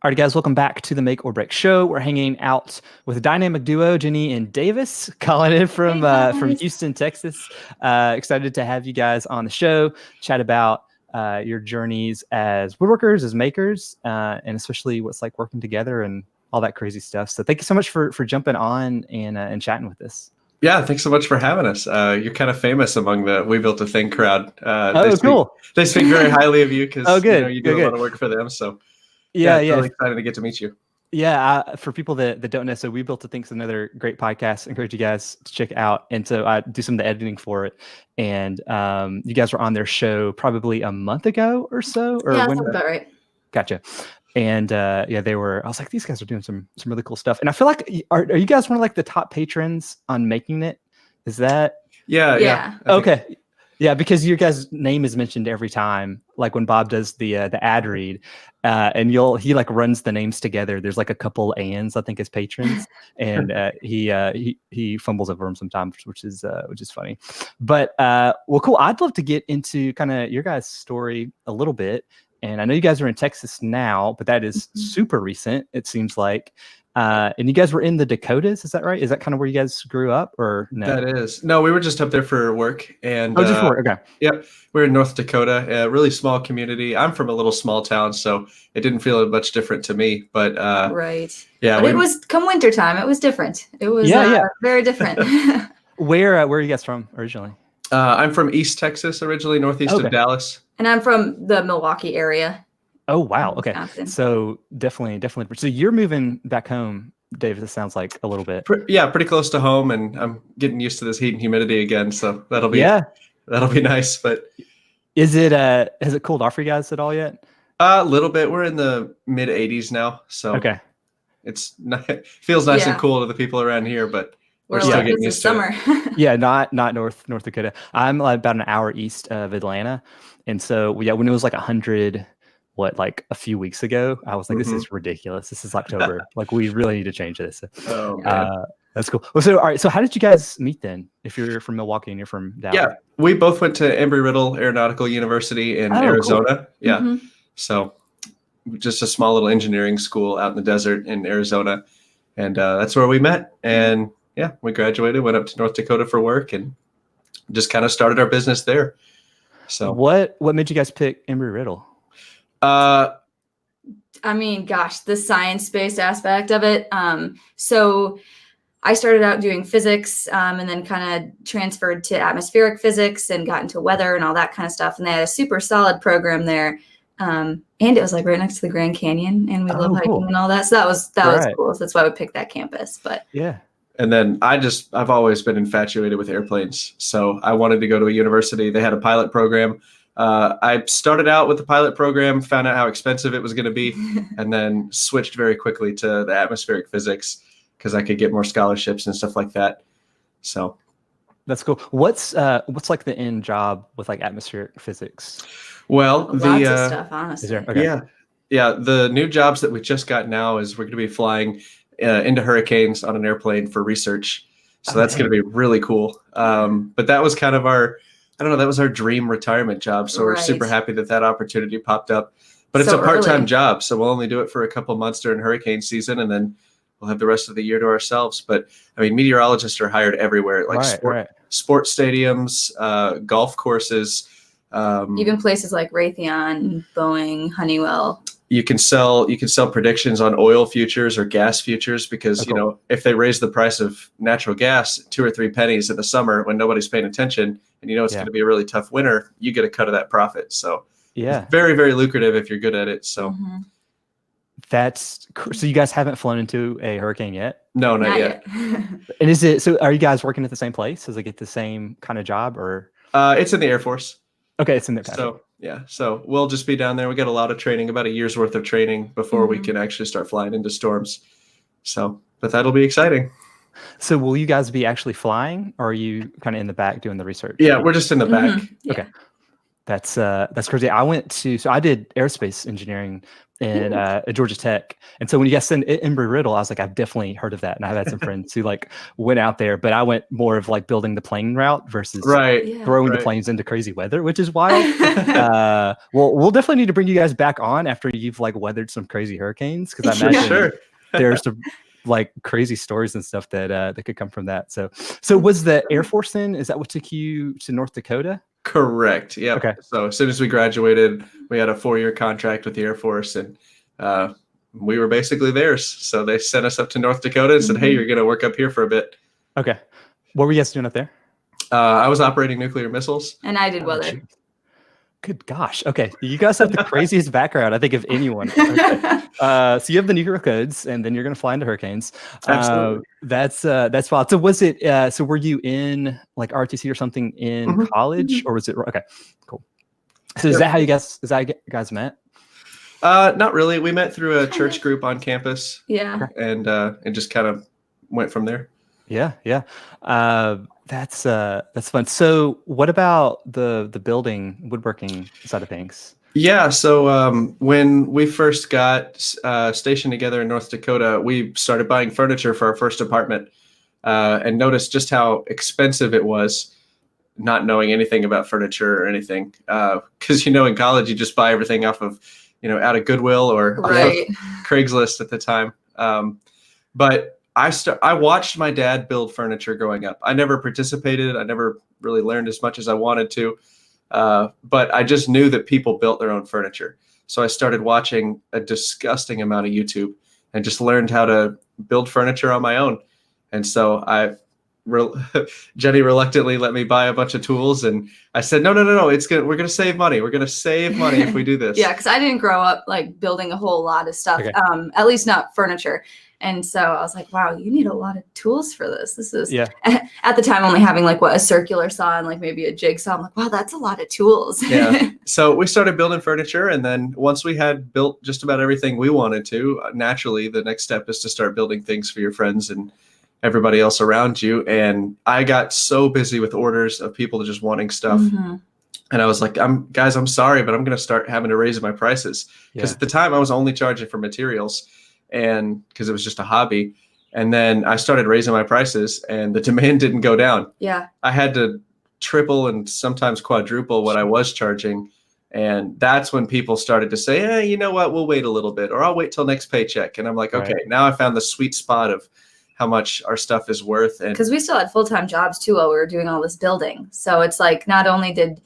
All right, guys, welcome back to the Make or Break Show. We're hanging out with a dynamic duo, Jennie and Davis, calling in Hey from guys. Houston, Texas. Excited to have you guys on the show, chat about your journeys as woodworkers, as makers, and especially what's like working together and all that crazy stuff. So thank you so much for jumping on and chatting with us. Yeah, thanks so much for having us. You're kind of famous among the We Built a Thing crowd. Cool. They speak very highly of you because good. you do a lot of work for them. So Yeah. it's really excited to get to meet you. Yeah, for people that don't know, so We Built a Think's another great podcast. I encourage you guys to check out and to do some of the editing for it. And you guys were on their show probably a month ago or so. Or Yeah, that's about right. Gotcha. And they were. I was like, these guys are doing some really cool stuff. And I feel like are you guys one of like the top patrons on Making It? Is that? Yeah. Okay. Yeah, because your guys' name is mentioned every time, like when Bob does the ad read, and he like runs the names together. There's like a couple ands, I think, as patrons, and he fumbles over them sometimes, which is funny. But well, cool. I'd love to get into kind of your guys' story a little bit, and I know you guys are in Texas now, but that is super recent. It seems like. And you guys were in the Dakotas, is that right? Is that kind of where you guys grew up, or no? That is. No, we were just up there for work. And just for work, okay. Yep. We're in North Dakota, a really small community. I'm from a little small town, so it didn't feel much different to me. But right. Yeah. But it was come wintertime. It was different. It was very different. Where are you guys from originally? I'm from East Texas originally, northeast of Dallas. And I'm from the Milwaukee area. Oh, wow. Okay. So definitely. So you're moving back home, David, it sounds like a little bit. Pretty close to home, and I'm getting used to this heat and humidity again. So that'll be nice. But has it cooled off for you guys at all yet? A little bit. We're in the mid 80s now. So it feels nice and cool to the people around here, but we're still getting used to summer. Yeah, not North Dakota. I'm about an hour east of Atlanta. And so when it was like 100, like a few weeks ago, I was like, this is ridiculous. This is October. Like, we really need to change this. That's cool. Well, so all right. So how did you guys meet then? If you're from Milwaukee and you're from Dallas? Yeah, we both went to Embry-Riddle Aeronautical University in Arizona. Cool. Yeah. So just a small little engineering school out in the desert in Arizona. And that's where we met. And yeah, we graduated, went up to North Dakota for work, and just kind of started our business there. So what made you guys pick Embry-Riddle? I mean, gosh, the science-based aspect of it. So I started out doing physics, and then kind of transferred to atmospheric physics and got into weather and all that kind of stuff. And they had a super solid program there. And it was like right next to the Grand Canyon, and we love hiking and all that. So that was cool. So that's why we picked that campus. But yeah. And then I've always been infatuated with airplanes. So I wanted to go to a university. They had a pilot program. I started out with the pilot program, found out how expensive it was going to be, and then switched very quickly to the atmospheric physics because I could get more scholarships and stuff like that. So that's cool. What's like the end job with like atmospheric physics? Well, lots of stuff, honestly. Yeah. The new jobs that we just got now is we're going to be flying into hurricanes on an airplane for research. So that's going to be really cool. But that was kind of that was our dream retirement job. So we're super happy that opportunity popped up. But it's a part-time job, so we'll only do it for a couple months during hurricane season, and then we'll have the rest of the year to ourselves. But I mean, meteorologists are hired everywhere, like sports stadiums, golf courses, even places like Raytheon, Boeing, Honeywell. You can sell predictions on oil futures or gas futures because if they raise the price of natural gas 2 or 3 pennies in the summer when nobody's paying attention, and it's going to be a really tough winter, you get a cut of that profit. So it's very, very lucrative if you're good at it. So so you guys haven't flown into a hurricane yet? No, not yet. And are you guys working at the same place? Is it the same kind of job, or? It's in the Air Force. Okay, it's in there. So so we'll just be down there. We got a lot of training, about a year's worth of training before we can actually start flying into storms. So, but that'll be exciting. So will you guys be actually flying, or are you kind of in the back doing the research? Yeah, we're just in the back. Okay. That's crazy. I did aerospace engineering in at Georgia Tech, and so when you guys said Embry-Riddle, I was like, I've definitely heard of that, and I've had some friends who like went out there, but I went more of like building the plane route versus Right. throwing the planes into crazy weather, which is wild. Well, we'll definitely need to bring you guys back on after you've like weathered some crazy hurricanes, because I imagine there's some like crazy stories and stuff that could come from that. So was the Air Force then? Is that what took you to North Dakota? Correct. Yeah. Okay. So as soon as we graduated, we had a 4-year contract with the Air Force, and we were basically theirs. So they sent us up to North Dakota and said, "Hey, you're going to work up here for a bit." Okay. What were you guys doing up there? I was operating nuclear missiles. And I did weather. Good gosh. Okay. You guys have the craziest background, I think, of anyone. Okay. So you have the nuclear codes, and then you're going to fly into hurricanes. Absolutely. That's wild. So was it, so were you in like RTC or something in college, or was it, okay, cool. So is that how you guys met? Not really. We met through a church group on campus. Yeah. And just kind of went from there. Yeah. That's fun. So what about the building woodworking side of things? Yeah. So when we first got stationed together in North Dakota, we started buying furniture for our first apartment, and noticed just how expensive it was, not knowing anything about furniture or anything. Because, in college, you just buy everything off of, out of Goodwill or off of Craigslist at the time. But I watched my dad build furniture growing up. I never participated. I never really learned as much as I wanted to. But I just knew that people built their own furniture. So I started watching a disgusting amount of YouTube and just learned how to build furniture on my own. And so Jenny reluctantly let me buy a bunch of tools, and I said, no, we're going to save money. We're going to save money if we do this. Yeah. Cause I didn't grow up like building a whole lot of stuff. Okay. At least not furniture. And so I was like, wow, you need a lot of tools for this. This is at the time only having like a circular saw and like maybe a jigsaw. I'm like, wow, that's a lot of tools. Yeah. So we started building furniture. And then once we had built just about everything we wanted to, naturally, the next step is to start building things for your friends and everybody else around you. And I got so busy with orders of people just wanting stuff. And I was like, I'm sorry, but I'm going to start having to raise my prices. Because at the time I was only charging for materials, and because it was just a hobby. And then I started raising my prices, and the demand didn't go down. Yeah. I had to triple and sometimes quadruple what I was charging. And that's when people started to say, hey, you know what, we'll wait a little bit, or I'll wait till next paycheck. And I'm like, okay, now I found the sweet spot of how much our stuff is worth. And because we still had full-time jobs too while we were doing all this building. So it's like, not only did,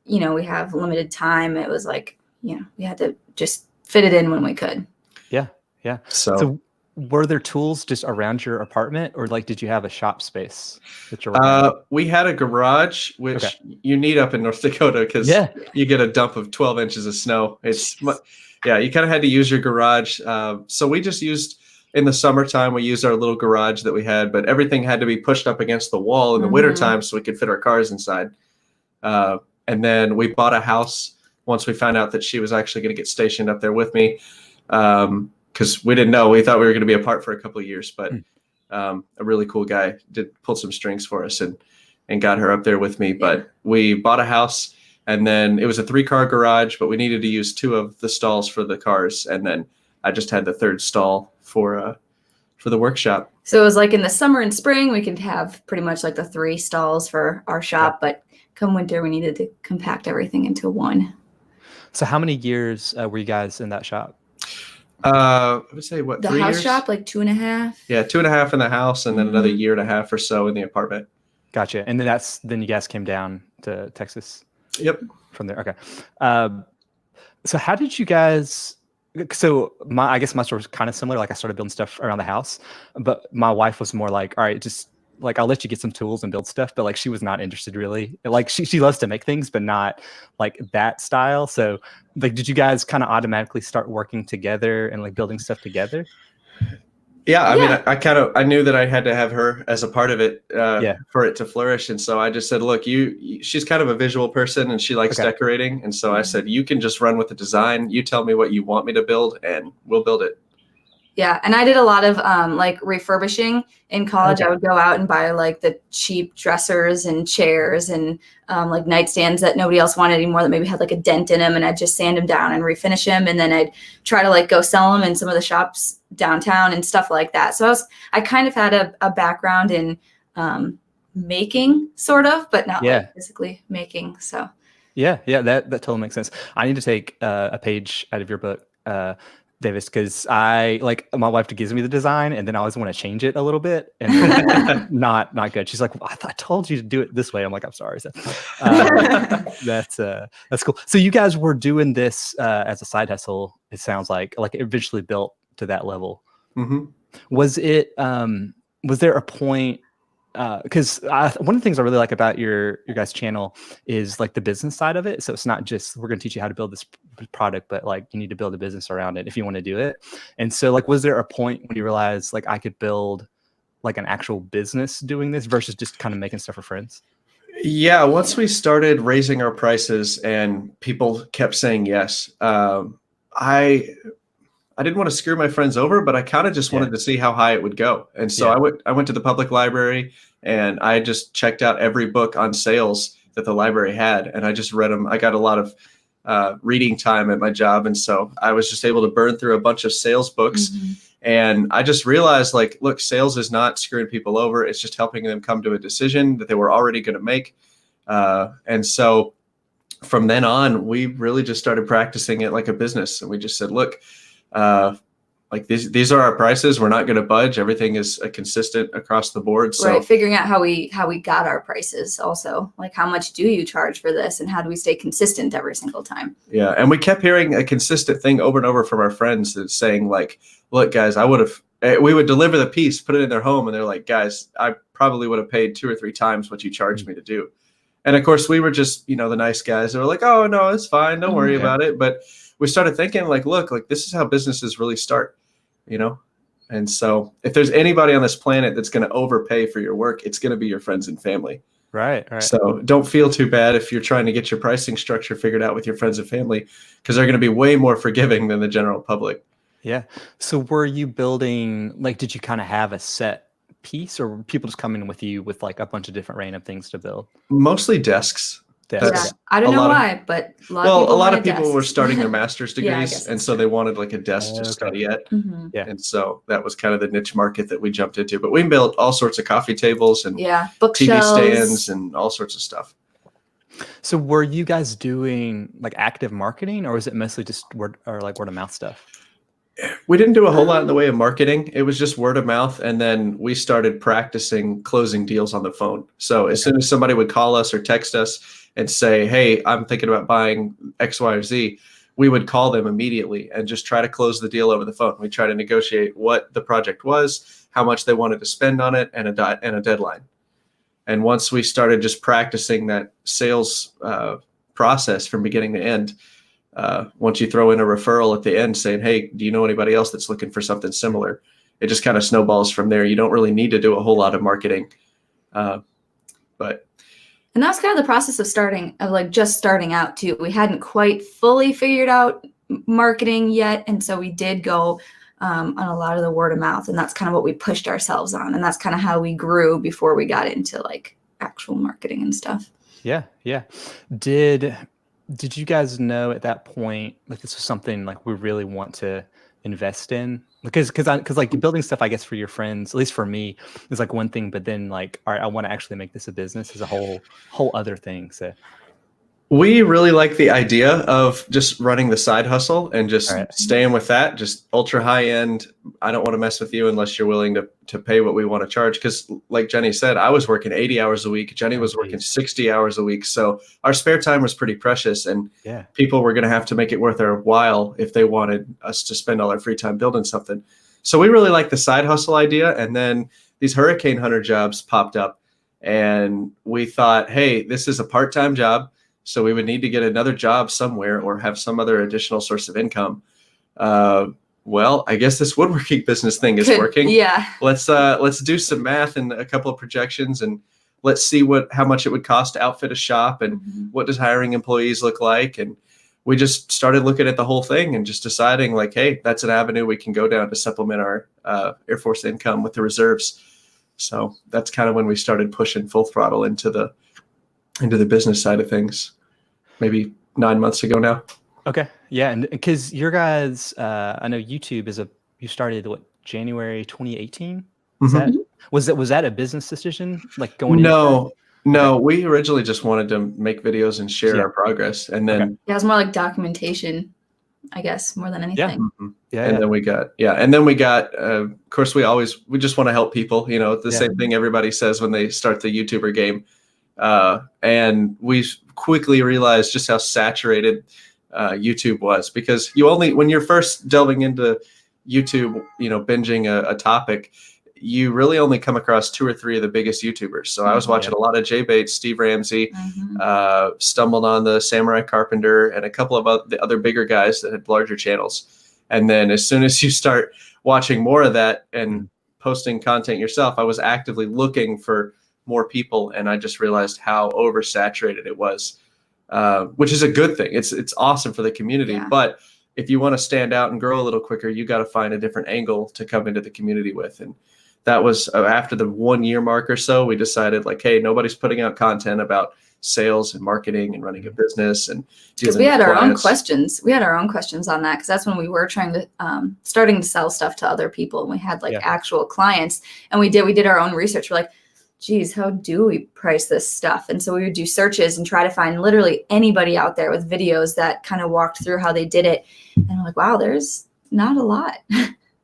we have limited time, it was like, we had to just fit it in when we could. Yeah. So were there tools just around your apartment, or like, did you have a shop space that you're we had a garage, which you need up in North Dakota because you get a dump of 12 inches of snow. It's you kind of had to use your garage. So we just used, in the summertime, we used our little garage that we had, but everything had to be pushed up against the wall in the wintertime so we could fit our cars inside. And then we bought a house once we found out that she was actually going to get stationed up there with me. Because we didn't know. We thought we were going to be apart for a couple of years, but a really cool guy did pull some strings for us and got her up there with me. But we bought a house, and then it was a 3-car garage, but we needed to use 2 of the stalls for the cars. And then I just had the 3rd stall for the workshop. So it was like in the summer and spring, we could have pretty much like the 3 stalls for our shop. But come winter, we needed to compact everything into one. So how many years were you guys in that shop? I would say the 3 house years? shop, like 2.5. Yeah, 2.5 in the house, and then another 1.5 or so in the apartment. Gotcha. And then you guys came down to Texas. Yep. From there, okay. So how did you guys? So I guess my story was kind of similar. Like I started building stuff around the house, but my wife was more like, all right, just like I'll let you get some tools and build stuff, but like she was not interested really. Like she loves to make things, but not like that style. So like, did you guys kind of automatically start working together and like building stuff together? Yeah, I mean, I knew that I had to have her as a part of it for it to flourish, and so I just said, look, she's kind of a visual person and she likes decorating, and so I said, you can just run with the design. You tell me what you want me to build, and we'll build it. Yeah. And I did a lot of like refurbishing in college. Okay. I would go out and buy like the cheap dressers and chairs and like nightstands that nobody else wanted anymore that maybe had like a dent in them. And I'd just sand them down and refinish them. And then I'd try to like go sell them in some of the shops downtown and stuff like that. So I kind of had a background in making sort of, but not like physically making. So yeah, that totally makes sense. I need to take a page out of your book, Davis, because my wife gives me the design and then I always want to change it a little bit, and not good. She's like, well, I told you to do it this way. I'm like, I'm sorry. So, that's cool. So you guys were doing this as a side hustle. It sounds like it eventually built to that level. Mm-hmm. Was it? Was there a point? Because one of the things I really like about your guys' channel is like the business side of it. So it's not just we're going to teach you how to build this product, but like you need to build a business around it if you want to do it. And so like, was there a point when you realized like I could build like an actual business doing this versus just kind of making stuff for friends? Yeah, once we started raising our prices and people kept saying yes, I didn't want to screw my friends over, but I kind of just wanted to see how high it would go. And so I went to the public library and I just checked out every book on sales that the library had. And I just read them. I got a lot of reading time at my job. And so I was just able to burn through a bunch of sales books. Mm-hmm. And I just realized like, look, sales is not screwing people over. It's just helping them come to a decision that they were already going to make. And so from then on, we really just started practicing it like a business. And we just said, look, like these are our prices. We're not going to budge. Everything is consistent across the board. So right, figuring out how we got our prices also, like how much do you charge for this and how do we stay consistent every single time? Yeah. And we kept hearing a consistent thing over and over from our friends that's saying like, look, guys, we would deliver the piece, put it in their home. And they're like, guys, I probably would have paid 2 or 3 times what you charged me to do. And of course we were just, the nice guys that were like, oh no, it's fine. Don't worry about it. But we started thinking like, look, like this is how businesses really start, And so if there's anybody on this planet that's going to overpay for your work, it's going to be your friends and family. Right. So don't feel too bad if you're trying to get your pricing structure figured out with your friends and family, because they're going to be way more forgiving than the general public. Yeah. So were you building, like, did you kind of have a set piece or were people just coming with you with like a bunch of different random things to build? Mostly desks. Yeah, I don't know why, but a lot of people were starting their master's degrees, and so they wanted like a desk to study at. Mm-hmm. Yeah, and so that was kind of the niche market that we jumped into. But we built all sorts of coffee tables and TV stands and all sorts of stuff. So were you guys doing like active marketing, or was it mostly just word of mouth stuff? We didn't do a whole lot in the way of marketing. It was just word of mouth. And then we started practicing closing deals on the phone. So as soon as somebody would call us or text us and say, hey, I'm thinking about buying X, Y, or Z, we would call them immediately and just try to close the deal over the phone. We try to negotiate what the project was, how much they wanted to spend on it, and a deadline. And once we started just practicing that sales process from beginning to end, once you throw in a referral at the end saying, hey, do you know anybody else that's looking for something similar? It just kind of snowballs from there. You don't really need to do a whole lot of marketing. And that was kind of the process of just starting out too. We hadn't quite fully figured out marketing yet. And so we did go on a lot of the word of mouth, and that's kind of what we pushed ourselves on. And that's kind of how we grew before we got into like actual marketing and stuff. Yeah. Did you guys know at that point, like this was something like we really want to invest in? Because like building stuff, I guess for your friends, at least for me, is like one thing, but then like, all right, I want to actually make this a business is a whole other thing. So we really like the idea of just running the side hustle and just staying with that, just ultra high end. I don't want to mess with you unless you're willing to pay what we want to charge. Because like Jenny said, I was working 80 hours a week. Jenny was working 60 hours a week. So our spare time was pretty precious, and people were going to have to make it worth their while if they wanted us to spend all our free time building something. So we really like the side hustle idea. And then these hurricane hunter jobs popped up, and we thought, hey, this is a part-time job. So we would need to get another job somewhere or have some other additional source of income. Well, I guess this woodworking business thing is working. Yeah. Let's do some math and a couple of projections, and let's see how much it would cost to outfit a shop, and what does hiring employees look like. And we just started looking at the whole thing and just deciding like, hey, that's an avenue we can go down to supplement our Air Force income with the reserves. So that's kind of when we started pushing full throttle into the business side of things, maybe 9 months ago now. Okay. Yeah. And because your guys, I know YouTube you started what, January 2018? Was that a business decision? Like going No, Okay. we originally just wanted to make videos and share Yeah. our progress. And then Yeah, it was more like documentation, I guess, more than anything. and then we got of course we just want to help people, the same thing everybody says when they start the YouTuber game. And we quickly realized just how saturated YouTube was, because when you're first delving into YouTube, binging a topic, you really only come across 2 or 3 of the biggest YouTubers. So I was watching a lot of Jay Bates, Steve Ramsey, stumbled on the Samurai Carpenter and a couple of the other bigger guys that had larger channels. And then as soon as you start watching more of that and posting content yourself, I was actively looking for more people, and I just realized how oversaturated it was, which is a good thing. It's awesome for the community, but if you want to stand out and grow a little quicker, you got to find a different angle to come into the community with. And that was after the 1 year mark or so, we decided like, hey, nobody's putting out content about sales and marketing and running a business. And because we had our own questions. We had our own questions on that, because that's when we were trying to starting to sell stuff to other people, and we had like actual clients, and we did our own research. We're like, geez, how do we price this stuff? And so we would do searches and try to find literally anybody out there with videos that kind of walked through how they did it. And we're like, wow, there's not a lot.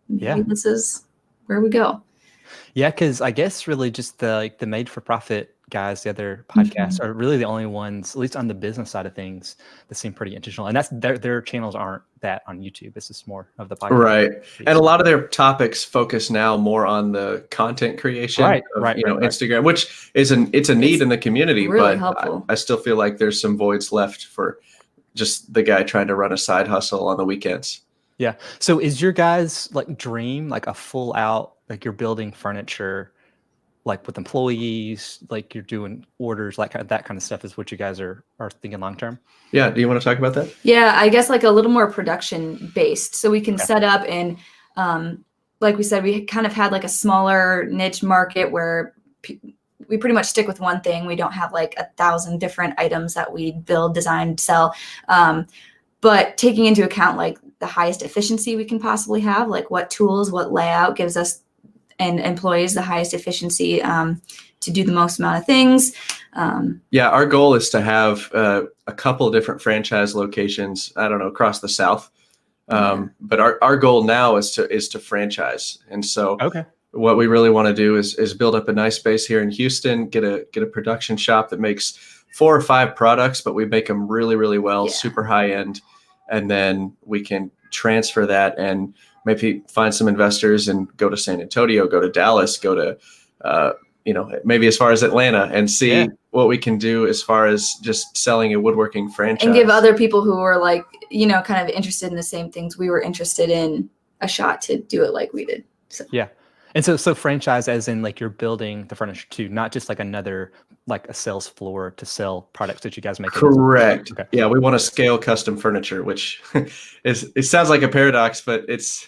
Maybe this is where we go. Yeah, because I guess really just the made for profit guys, the other podcasts are really the only ones, at least on the business side of things, that seem pretty intentional. And that's their channels aren't that on YouTube. It's just more of the podcast. Right. And a lot of their topics focus now more on the content creation of Instagram, which it's a need in the community, really but helpful. I still feel like there's some voids left for just the guy trying to run a side hustle on the weekends. Yeah. So is your guys like dream like a full out, like you're building furniture, like with employees, like you're doing orders, like that kind of stuff is what you guys are thinking long term? Yeah. Do you want to talk about that? Yeah, I guess like a little more production based. So we can set up and like we said, we kind of had like a smaller niche market where we pretty much stick with one thing. We don't have like 1,000 different items that we build, design, sell. But taking into account like the highest efficiency we can possibly have, like what tools, what layout gives us and employees the highest efficiency to do the most amount of things. Our goal is to have a couple of different franchise locations, I don't know, across the South. But our goal now is to franchise. And so what we really want to do is build up a nice space here in Houston, get a production shop that makes 4 or 5 products, but we make them really, really well, super high end. And then we can transfer that and maybe find some investors and go to San Antonio, go to Dallas, go to, maybe as far as Atlanta, and see what we can do as far as just selling a woodworking franchise. And give other people who are like, kind of interested in the same things we were interested in a shot to do it like we did. So. Yeah. And so franchise as in like you're building the furniture too, not just like another, like a sales floor to sell products that you guys make. Correct. Okay. Yeah. We want to scale custom furniture, which it sounds like a paradox, but it's,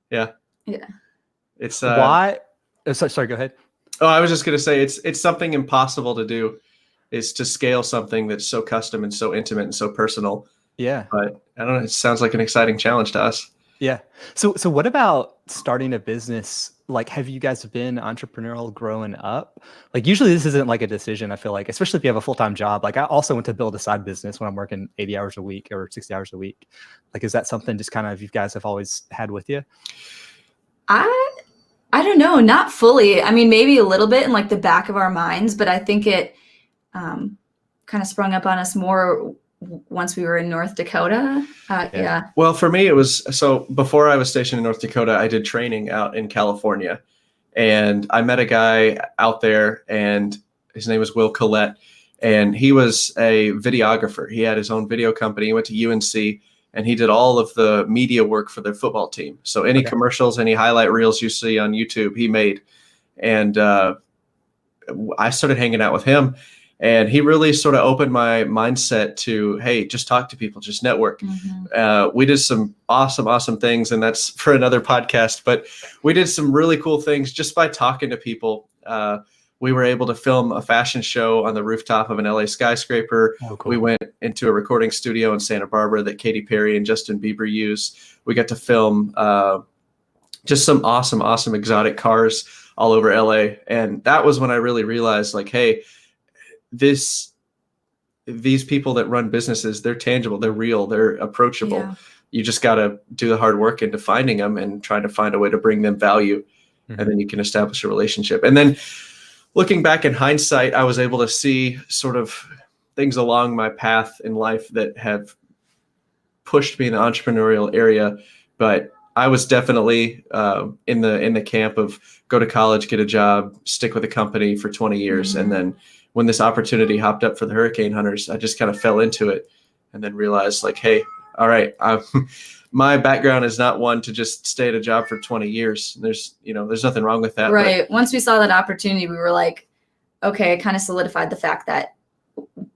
it's why? Sorry, go ahead. Oh, I was just going to say it's something impossible to do, is to scale something that's so custom and so intimate and so personal. Yeah. But I don't know. It sounds like an exciting challenge to us. Yeah. So what about starting a business? Like, have you guys been entrepreneurial growing up? Like, usually this isn't like a decision, I feel like, especially if you have a full-time job. Like, I also went to build a side business when I'm working 80 hours a week or 60 hours a week. Like, is that something just kind of you guys have always had with you? I don't know, not fully. I mean, maybe a little bit in like the back of our minds, but I think it kind of sprung up on us more once we were in North Dakota. Well, for me, it was, so before I was stationed in North Dakota, I did training out in California, and I met a guy out there, and his name was Will Collette, and he was a videographer. He had his own video company. He went to UNC, and he did all of the media work for their football team. So any commercials, any highlight reels you see on YouTube, he made. And I started hanging out with him. And he really sort of opened my mindset to, hey, just talk to people, just network. We did some awesome things, and that's for another podcast. But we did some really cool things just by talking to people. We were able to film a fashion show on the rooftop of an LA skyscraper. Oh, cool. We went into a recording studio in Santa Barbara that Katy Perry and Justin Bieber use. We got to film just some awesome exotic cars all over LA. And that was when I really realized, like, hey, these people that run businesses, they're tangible, they're real, they're approachable. Yeah. You just got to do the hard work into finding them and trying to find a way to bring them value. And then you can establish a relationship. And then looking back in hindsight, I was able to see sort of things along my path in life that have pushed me in the entrepreneurial area. But I was definitely in the camp of go to college, get a job, stick with a company for 20 years. And then when this opportunity hopped up for the Hurricane Hunters, I just kind of fell into it and then realized, like, hey, all right, my background is not one to just stay at a job for 20 years. There's nothing wrong with that. Right. But Once we saw that opportunity, we were like, okay, it kind of solidified the fact that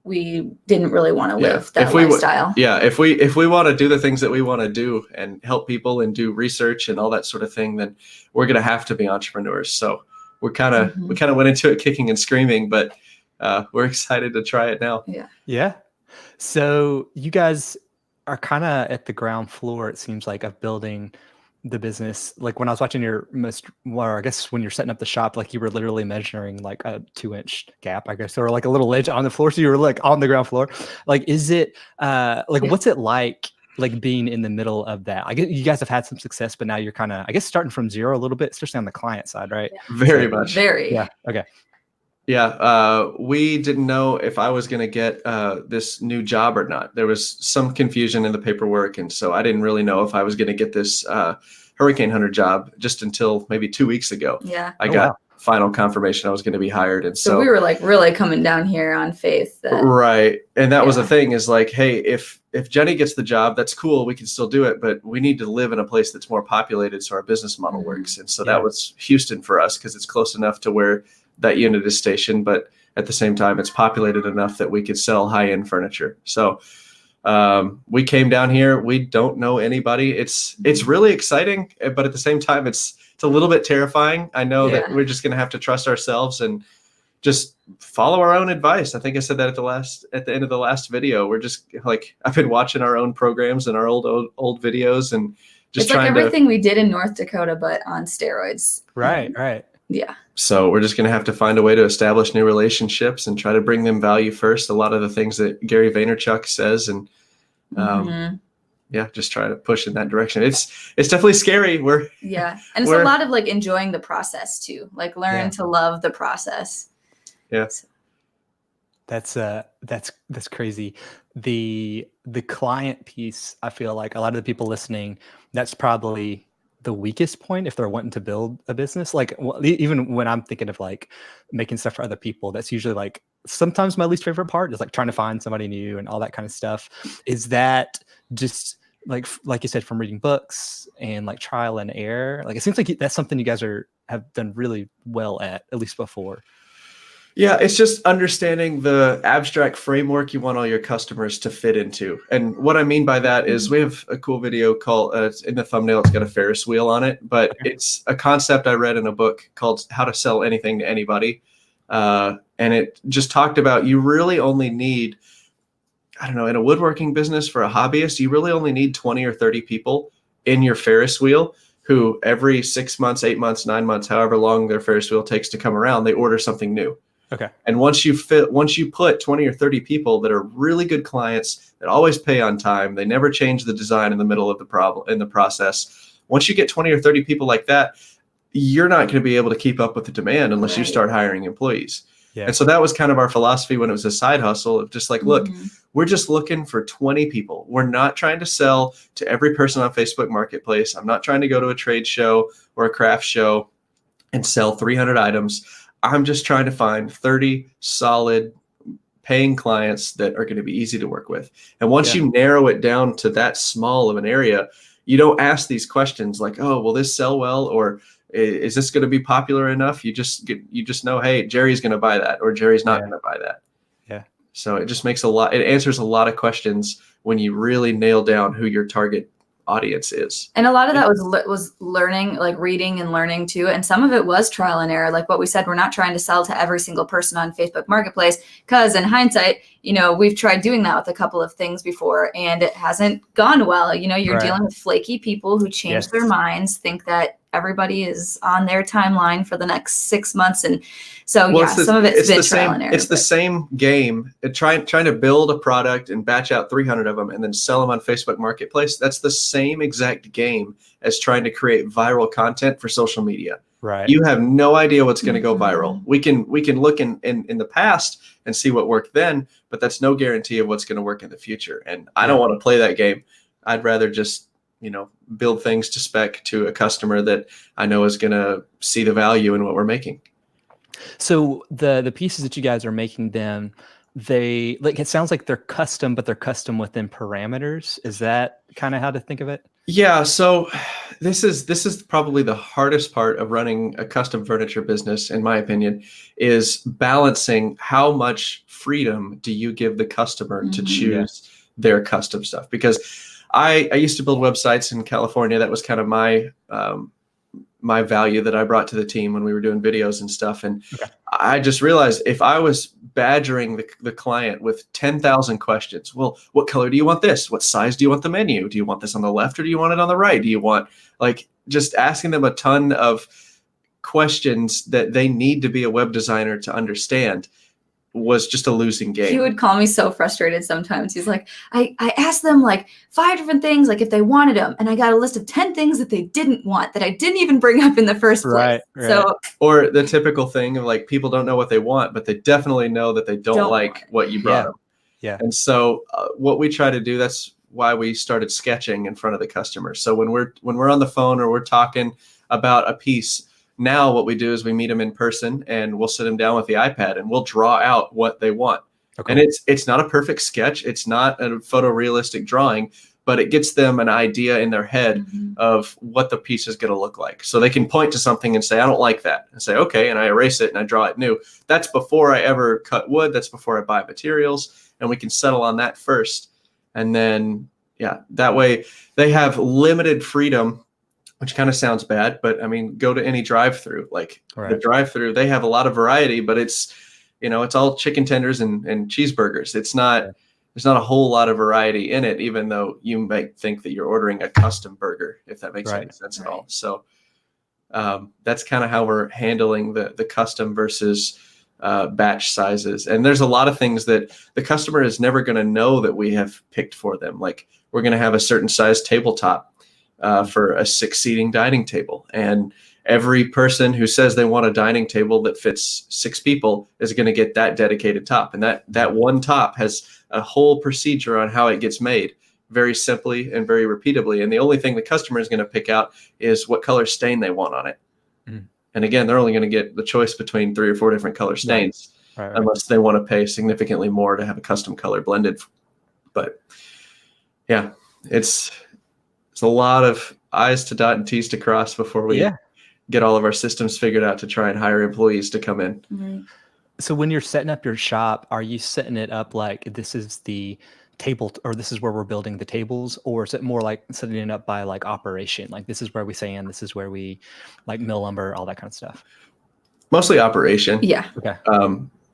we didn't really want to live that lifestyle. If we want to do the things that we want to do and help people and do research and all that sort of thing, then we're going to have to be entrepreneurs. So we kind of went into it kicking and screaming, but we're excited to try it now. Yeah. So you guys are kind of at the ground floor, it seems like, of building the business. Like when I was watching I guess when you're setting up the shop, like you were literally measuring like a 2-inch gap, I guess, or like a little ledge on the floor. So you were like on the ground floor. Like, is it what's it like being in the middle of that? I guess you guys have had some success, but now you're kind of, I guess, starting from zero a little bit, especially on the client side, right? Very much. Very. Yeah. Okay. Yeah, we didn't know if I was going to get this new job or not. There was some confusion in the paperwork, and so I didn't really know if I was going to get this Hurricane Hunter job just until maybe 2 weeks ago. Yeah. I got final confirmation I was going to be hired, and so we were like really coming down here on faith. Right, and that was the thing is like, hey, if Jennie gets the job, that's cool. We can still do it, but we need to live in a place that's more populated so our business model works. And so that was Houston for us because it's close enough to where that unit is stationed, but at the same time, it's populated enough that we could sell high-end furniture. So we came down here. We don't know anybody. It's really exciting, but at the same time, it's a little bit terrifying. I know that we're just going to have to trust ourselves and just follow our own advice. I think I said that at the end of the last video. We're just like, I've been watching our own programs and our old videos and just it's trying like everything we did in North Dakota, but on steroids. Right. Yeah. So we're just going to have to find a way to establish new relationships and try to bring them value first. A lot of the things that Gary Vaynerchuk says, and just try to push in that direction. It's definitely scary. And it's a lot of like enjoying the process too. Like learn to love the process. Yeah. So. That's crazy. The client piece, I feel like a lot of the people listening, that's probably the weakest point if they're wanting to build a business. Like even when I'm thinking of like making stuff for other people, that's usually like sometimes my least favorite part is like trying to find somebody new and all that kind of stuff. Is that just like you said, from reading books and like trial and error? Like it seems like that's something you guys have done really well at least before. Yeah, it's just understanding the abstract framework you want all your customers to fit into. And what I mean by that is we have a cool video called, in the thumbnail, it's got a Ferris wheel on it, but it's a concept I read in a book called How to Sell Anything to Anybody. And it just talked about you really only need, I don't know, in a woodworking business for a hobbyist, you really only need 20 or 30 people in your Ferris wheel who every 6 months, 8 months, 9 months, however long their Ferris wheel takes to come around, they order something new. Okay. And once you put 20 or 30 people that are really good clients that always pay on time, they never change the design in the middle of the process. Once you get 20 or 30 people like that, you're not going to be able to keep up with the demand unless you start hiring employees. Yeah. And so that was kind of our philosophy when it was a side hustle of just like, look, we're just looking for 20 people. We're not trying to sell to every person on Facebook Marketplace. I'm not trying to go to a trade show or a craft show and sell 300 items. I'm just trying to find 30 solid paying clients that are going to be easy to work with. And once you narrow it down to that small of an area, you don't ask these questions like, oh, will this sell well? Or is this going to be popular enough? You just know, hey, Jerry's going to buy that or Jerry's not going to buy that. So it just makes it answers a lot of questions when you really nail down who your target audience is. And a lot of that was learning, like reading and learning too. And some of it was trial and error. Like what we said, we're not trying to sell to every single person on Facebook Marketplace, because in hindsight, we've tried doing that with a couple of things before and it hasn't gone well. You're dealing with flaky people who change their minds, think that everybody is on their timeline for the next 6 months. And so, some of it's been trial and error. It's the same game. Trying to build a product and batch out 300 of them and then sell them on Facebook Marketplace. That's the same exact game as trying to create viral content for social media. Right. You have no idea what's going to go viral. We can look in the past and see what worked then, but that's no guarantee of what's going to work in the future. And I don't want to play that game. I'd rather just build things to spec to a customer that I know is going to see the value in what we're making. So the pieces that you guys are making them, it sounds like they're custom, but they're custom within parameters. Is that kind of how to think of it? Yeah. So this is probably the hardest part of running a custom furniture business, in my opinion, is balancing how much freedom do you give the customer to choose their custom stuff. Because I used to build websites in California. That was kind of my value that I brought to the team when we were doing videos and stuff. And I just realized if I was badgering the client with 10,000 questions, well, what color do you want this? What size do you want the menu? Do you want this on the left or do you want it on the right? Do you want, just asking them a ton of questions that they need to be a web designer to understand was just a losing game. He would call me so frustrated sometimes. He's like, I asked them 5 different things, if they wanted them, and I got a list of 10 things that they didn't want that I didn't even bring up in the first place. Right. So, or the typical thing of people don't know what they want, but they definitely know that they don't like what you brought them. Yeah. And so what we try to do, that's why we started sketching in front of the customer. So when we're on the phone or we're talking about a piece, now what we do is we meet them in person and we'll sit them down with the iPad and we'll draw out what they want. Okay. And it's not a perfect sketch. It's not a photorealistic drawing, but it gets them an idea in their head of what the piece is going to look like. So they can point to something and say, I don't like that. And say, okay. And I erase it and I draw it new. That's before I ever cut wood. That's before I buy materials. And we can settle on that first. And then, that way they have limited freedom, which kind of sounds bad, but I mean, go to any drive-through, the drive-through, they have a lot of variety, but it's all chicken tenders and cheeseburgers. There's not a whole lot of variety in it, even though you might think that you're ordering a custom burger, if that makes any sense at all. So that's kind of how we're handling the custom versus batch sizes. And there's a lot of things that the customer is never going to know that we have picked for them. We're going to have a certain size tabletop for a 6-seating dining table. And every person who says they want a dining table that fits 6 people is going to get that dedicated top. And that one top has a whole procedure on how it gets made very simply and very repeatably. And the only thing the customer is going to pick out is what color stain they want on it. And again, they're only going to get the choice between 3 or 4 different color stains unless they want to pay significantly more to have a custom color blended. But yeah, it's a lot of I's to dot and T's to cross before we get all of our systems figured out to try and hire employees to come in. So when you're setting up your shop, are you setting it up like this is the table, or this is where we're building the tables, or is it more like setting it up by operation? This is where we sand, this is where we mill lumber, all that kind of stuff. Mostly operation. Yeah. Okay.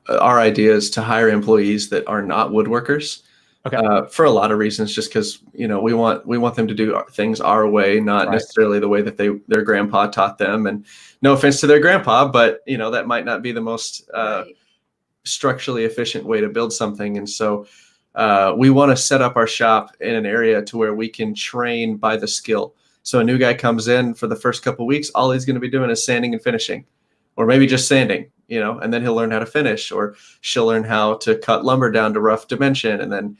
Our idea is to hire employees that are not woodworkers. Okay. For a lot of reasons, just because we want them to do things our way, not necessarily the way that their grandpa taught them. And no offense to their grandpa, but that might not be the most structurally efficient way to build something. And so we want to set up our shop in an area to where we can train by the skill. So a new guy comes in for the first couple of weeks, all he's going to be doing is sanding and finishing, or maybe just sanding, and then he'll learn how to finish, or she'll learn how to cut lumber down to rough dimension, and then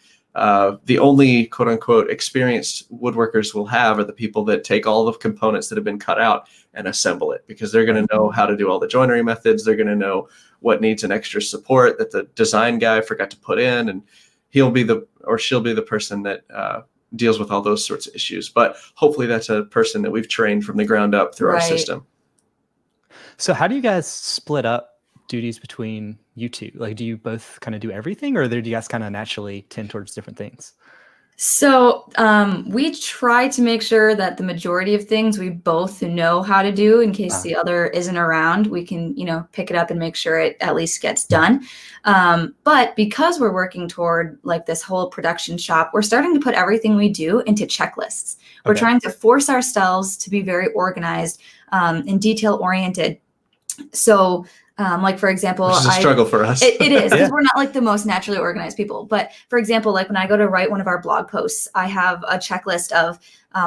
the only quote unquote experienced woodworkers will have are the people that take all the components that have been cut out and assemble it, because they're going to know how to do all the joinery methods. They're going to know what needs an extra support that the design guy forgot to put in, and she'll be the person that deals with all those sorts of issues. But hopefully that's a person that we've trained from the ground up through our system. So how do you guys split up duties between you two? Like, do you both kind of do everything, or do you guys kind of naturally tend towards different things? So we try to make sure that the majority of things we both know how to do in case the other isn't around. We can, pick it up and make sure it at least gets done. But because we're working toward like this whole production shop, we're starting to put everything we do into checklists. We're trying to force ourselves to be very organized and detail oriented. So like, for example, which is a struggle for us. It is, because we're not like the most naturally organized people. But for example, like when I go to write one of our blog posts, I have a checklist of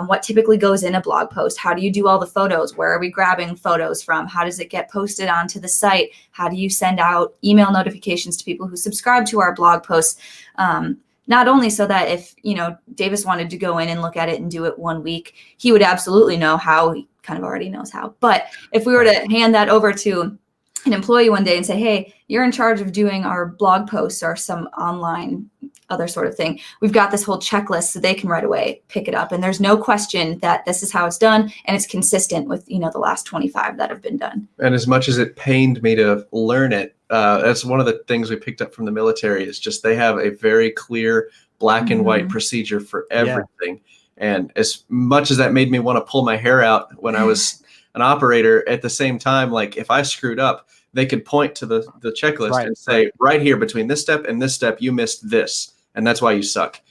what typically goes in a blog post. How do you do all the photos? Where are we grabbing photos from? How does it get posted onto the site? How do you send out email notifications to people who subscribe to our blog posts? Not only so that if, Davis wanted to go in and look at it and do it 1 week, he would absolutely know how. He kind of already knows how. But if we were to hand that over to an employee one day and say, hey, you're in charge of doing our blog posts or some online other sort of thing, we've got this whole checklist so they can right away pick it up. And there's no question that this is how it's done. And it's consistent with, the last 25 that have been done. And as much as it pained me to learn it, that's one of the things we picked up from the military is just they have a very clear black and white procedure for everything. And as much as that made me want to pull my hair out when I was an operator, at the same time, like if I screwed up, they could point to the checklist and say, right here between this step and this step, you missed this. And that's why you suck.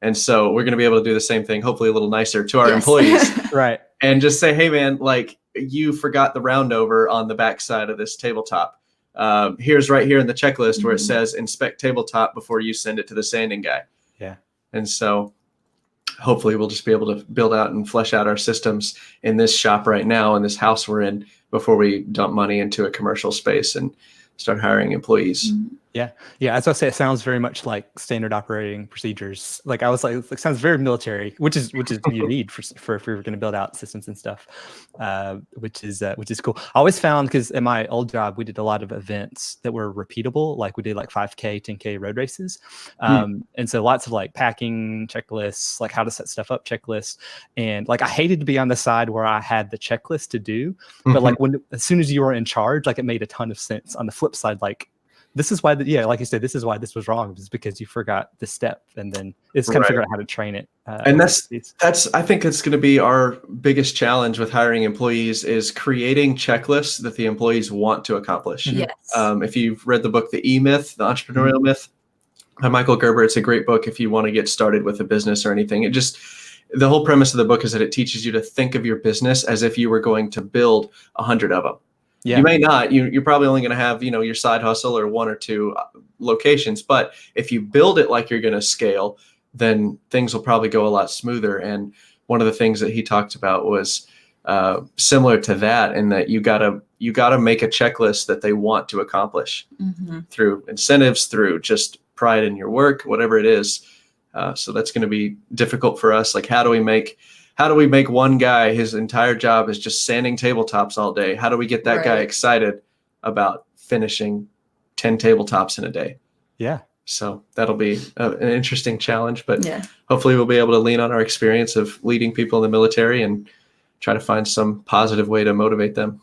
And so we're going to be able to do the same thing, hopefully a little nicer to our employees. Right. And just say, hey, man, like you forgot the round over on the back side of this tabletop. Here's right here in the checklist where it says inspect tabletop before you send it to the sanding guy. Yeah. And so hopefully we'll just be able to build out and flesh out our systems in this shop right now, in this house we're in, before we dump money into a commercial space and start hiring employees. Yeah. As I say, it sounds very much like standard operating procedures. Like I was like, it sounds very military, which is you need for if we were going to build out systems and stuff, which is cool. I always found, because in my old job we did a lot of events that were repeatable. Like we did like 5K, 10K road races, and so lots of like packing checklists, like how to set stuff up checklists, and like I hated to be on the side where I had the checklist to do, but like as soon as you were in charge, like it made a ton of sense. On the flip side, like this is why, like you said, this is why this was wrong, is because you forgot this step, and then it's kind of figure out how to train it. And that's I think it's going to be our biggest challenge with hiring employees, is creating checklists that the employees want to accomplish. Yes. If you've read the book, The E-Myth, The Entrepreneurial Myth, by Michael Gerber, it's a great book if you want to get started with a business or anything. The whole premise of the book is that it teaches you to think of your business as if you were going to build 100 of them. Yeah. You may not. You're probably only going to have, your side hustle or one or two locations. But if you build it like you're going to scale, then things will probably go a lot smoother. And one of the things that he talked about was similar to that, in that you gotta make a checklist that they want to accomplish through incentives, through just pride in your work, whatever it is. So that's going to be difficult for us. Like, how do we make one guy, his entire job is just sanding tabletops all day? How do we get that guy excited about finishing 10 tabletops in a day? Yeah. So that'll be an interesting challenge, but hopefully we'll be able to lean on our experience of leading people in the military and try to find some positive way to motivate them.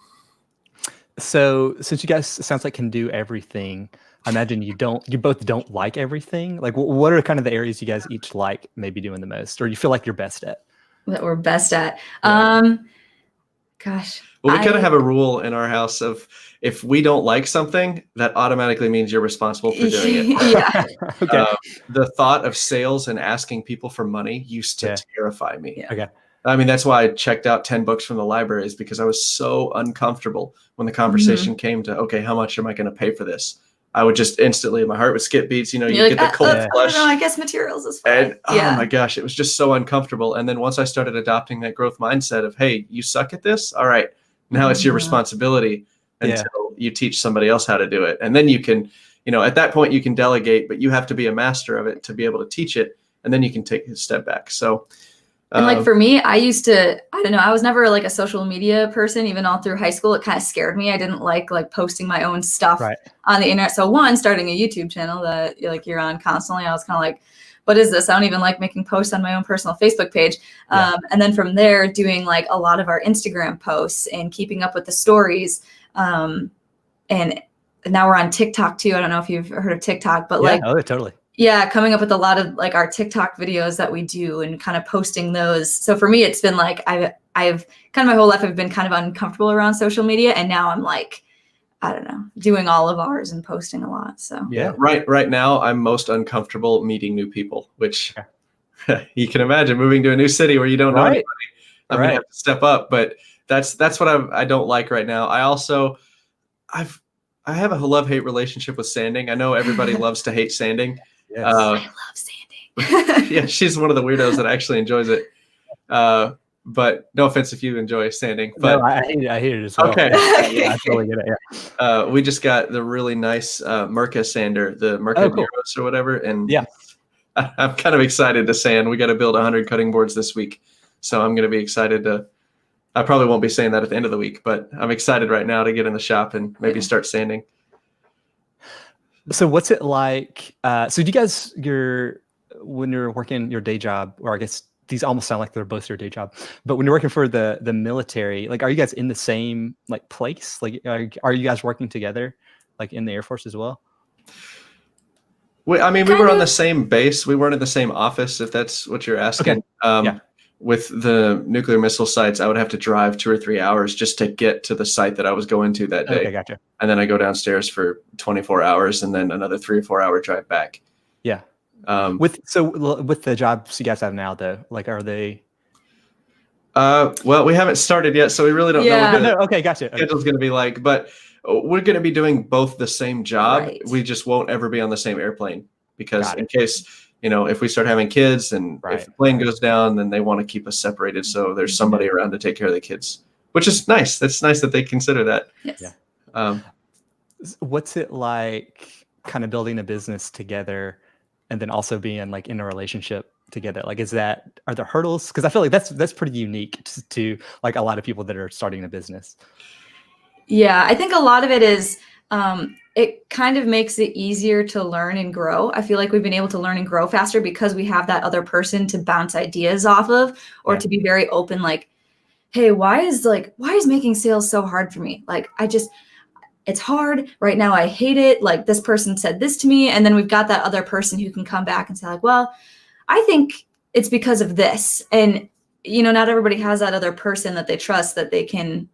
So since you guys, it sounds like, can do everything, I imagine you both don't like everything. Like, what are kind of the areas you guys each like maybe doing the most, or you feel like you're best at? That we're best at. Gosh. Well, we kind of have a rule in our house of, if we don't like something, that automatically means you're responsible for doing it. Yeah. Okay. The thought of sales and asking people for money used to terrify me. Yeah. Okay. I mean, that's why I checked out 10 books from the library, is because I was so uncomfortable when the conversation came to, okay, how much am I going to pay for this? I would just instantly, my heart would skip beats. You get the cold flush. I guess materials is fine. And oh my gosh, it was just so uncomfortable. And then once I started adopting that growth mindset of, hey, you suck at this. All right, now it's your responsibility until you teach somebody else how to do it. And then you can, at that point you can delegate, but you have to be a master of it to be able to teach it. And then you can take a step back. So. And like for me, I used to, I don't know, I was never like a social media person, even all through high school. It kind of scared me. I didn't like posting my own stuff on the internet. So starting a YouTube channel that you're on constantly, I was kind of like, what is this? I don't even like making posts on my own personal Facebook page. And then from there, doing like a lot of our Instagram posts and keeping up with the stories. And now we're on TikTok too. I don't know if you've heard of TikTok, but Yeah, like, oh, totally. yeah, coming up with a lot of like our TikTok videos that we do and kind of posting those. So for me, it's been like I've kind of my whole life I've been kind of uncomfortable around social media, and now I'm like, I don't know, doing all of ours and posting a lot. So Yeah. Right now, I'm most uncomfortable meeting new people, which you can imagine moving to a new city where you don't know anybody. I'm gonna have to step up, but that's what I don't like right now. I have a love-hate relationship with sanding. I know everybody loves to hate sanding. Yes. I love sanding. Yeah, she's one of the weirdos that actually enjoys it. But no offense if you enjoy sanding. But no, I hate it as well. Okay. Yeah, I totally get it. Yeah. We just got the really nice Mirka sander, the Mirka cool. Neros or whatever, and Yeah. I'm kind of excited to sand. We got to build 100 cutting boards this week, so I'm going to be excited to. I probably won't be saying that at the end of the week, but I'm excited right now to get in the shop and maybe start sanding. So what's it like? So do you guys, when you're working your day job, or I guess these almost sound like they're both your day job, but when you're working for the military, like, are you guys in the same like place? Like, are you guys working together, like in the Air Force as well? We were on the same base. We weren't in the same office, if that's what you're asking. Okay. With the nuclear missile sites, I would have to drive 2 or 3 hours just to get to the site that I was going to that day. Okay, gotcha. And then I go downstairs for 24 hours and then another 3 or 4 hour drive back. Yeah. With the jobs you guys have now, though, like, are they? Well, we haven't started yet, so we really don't know what the gotcha. schedule's going to be like. But we're going to be doing both the same job. Right. We just won't ever be on the same airplane because in case, if we start having kids and if the plane goes down, then they want to keep us separated. So there's somebody around to take care of the kids, which is nice. That's nice that they consider that. Yes. Yeah. What's it like kind of building a business together and then also being like in a relationship together? Like, are there hurdles? Because I feel like that's pretty unique to like a lot of people that are starting a business. Yeah, I think a lot of it is it kind of makes it easier to learn and grow. I feel like we've been able to learn and grow faster because we have that other person to bounce ideas off of, or to be very open, like, hey, why is making sales so hard for me? Like, it's hard right now. I hate it. Like, this person said this to me. And then we've got that other person who can come back and say like, well, I think it's because of this. And not everybody has that other person that they trust that they can,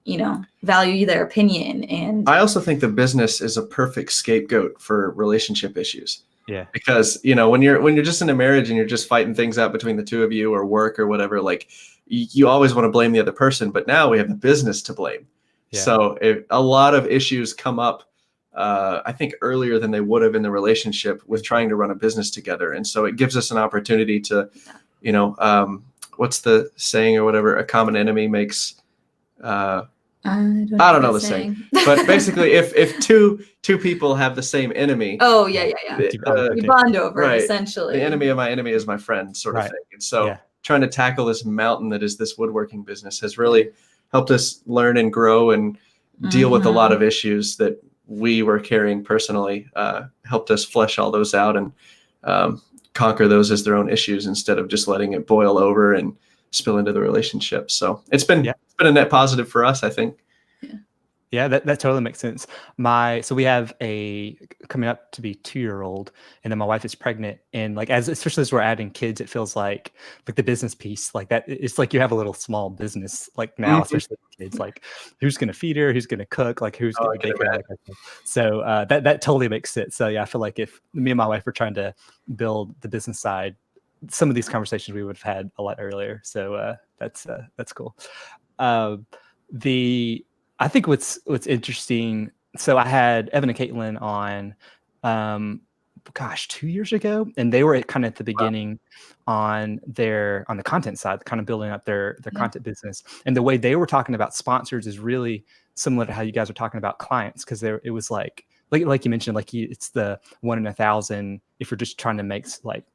value their opinion. And I also think the business is a perfect scapegoat for relationship issues. Yeah. Because, when you're just in a marriage and you're just fighting things out between the two of you or work or whatever, like you always want to blame the other person, but now we have the business to blame. Yeah. So a lot of issues come up, I think earlier than they would have in the relationship with trying to run a business together. And so it gives us an opportunity to, what's the saying or whatever? A common enemy makes. I don't know the saying, but basically, if two people have the same enemy. Oh yeah. You bond over it, essentially. The enemy of my enemy is my friend, sort of thing. And so trying to tackle this mountain that is this woodworking business has really helped us learn and grow and deal with a lot of issues that we were carrying personally. Helped us flesh all those out and conquer those as their own issues instead of just letting it boil over and spill into the relationship. So it's been a net positive for us, I think. Yeah, that totally makes sense. So we have a coming up to be 2-year-old, and then my wife is pregnant, and like especially as we're adding kids, it feels like the business piece, like that, it's like you have a little small business like now, especially with kids, like who's going to feed her, who's going to cook, like who's going to bake her. So that totally makes sense. So yeah, I feel like if me and my wife were trying to build the business side, some of these conversations we would have had a lot earlier. So that's cool. I think what's interesting. So I had Evan and Caitlin on, 2 years ago, and they were kind of at the beginning on the content side, kind of building up their content business. And the way they were talking about sponsors is really similar to how you guys are talking about clients, because it was like you mentioned, like it's the 1 in 1,000 if you're just trying to make like